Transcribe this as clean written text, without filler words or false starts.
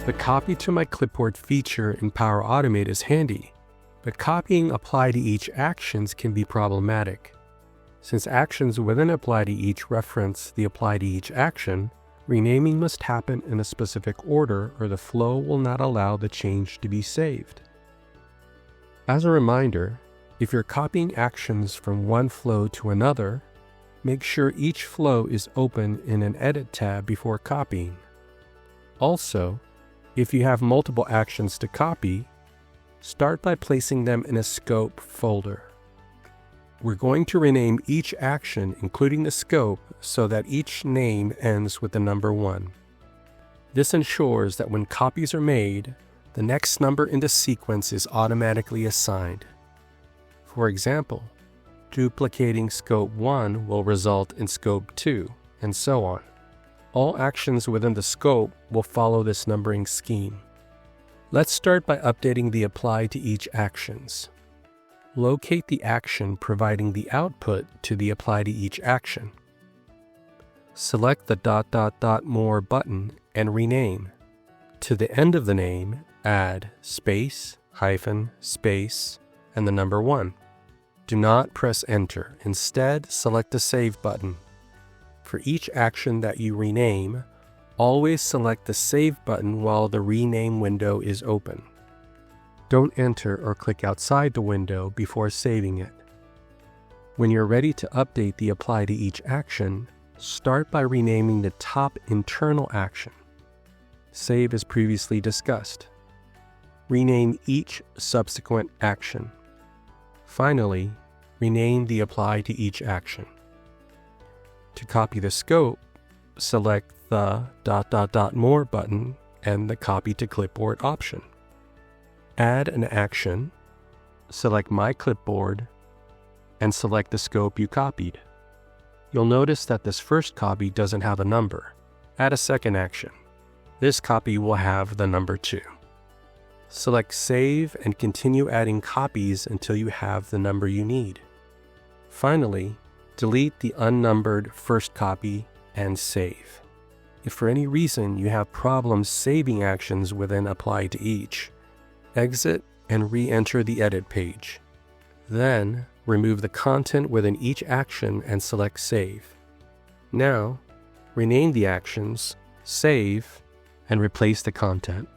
The Copy to My Clipboard feature in Power Automate is handy, but copying Apply to Each actions can be problematic. Since actions within Apply to Each reference the Apply to Each action, renaming must happen in a specific order or the flow will not allow the change to be saved. As a reminder, if you're copying actions from one flow to another, make sure each flow is open in an Edit tab before copying. Also, if you have multiple actions to copy, start by placing them in a Scope folder. We're going to rename each action, including the scope, so that each name ends with the number 1. This ensures that when copies are made, the next number in the sequence is automatically assigned. For example, duplicating Scope 1 will result in Scope 2, and so on. All actions within the scope will follow this numbering scheme. Let's start by updating the Apply to Each actions. Locate the action providing the output to the Apply to Each action. Select the ... more button and rename. To the end of the name, add space, hyphen, space, and the number 1. Do not press Enter. Instead, select the Save button. For each action that you rename, always select the Save button while the Rename window is open. Don't enter or click outside the window before saving it. When you're ready to update the Apply to Each action, start by renaming the top internal action. Save as previously discussed. Rename each subsequent action. Finally, rename the Apply to Each action. To copy the scope, select the ... more button and the Copy to Clipboard option. Add an action, select My Clipboard, and select the scope you copied. You'll notice that this first copy doesn't have a number. Add a second action. This copy will have the number 2. Select Save and continue adding copies until you have the number you need. Finally, delete the unnumbered first copy and save. If for any reason you have problems saving actions within Apply to Each, exit and re-enter the Edit page. Then, remove the content within each action and select Save. Now, rename the actions, save, and replace the content.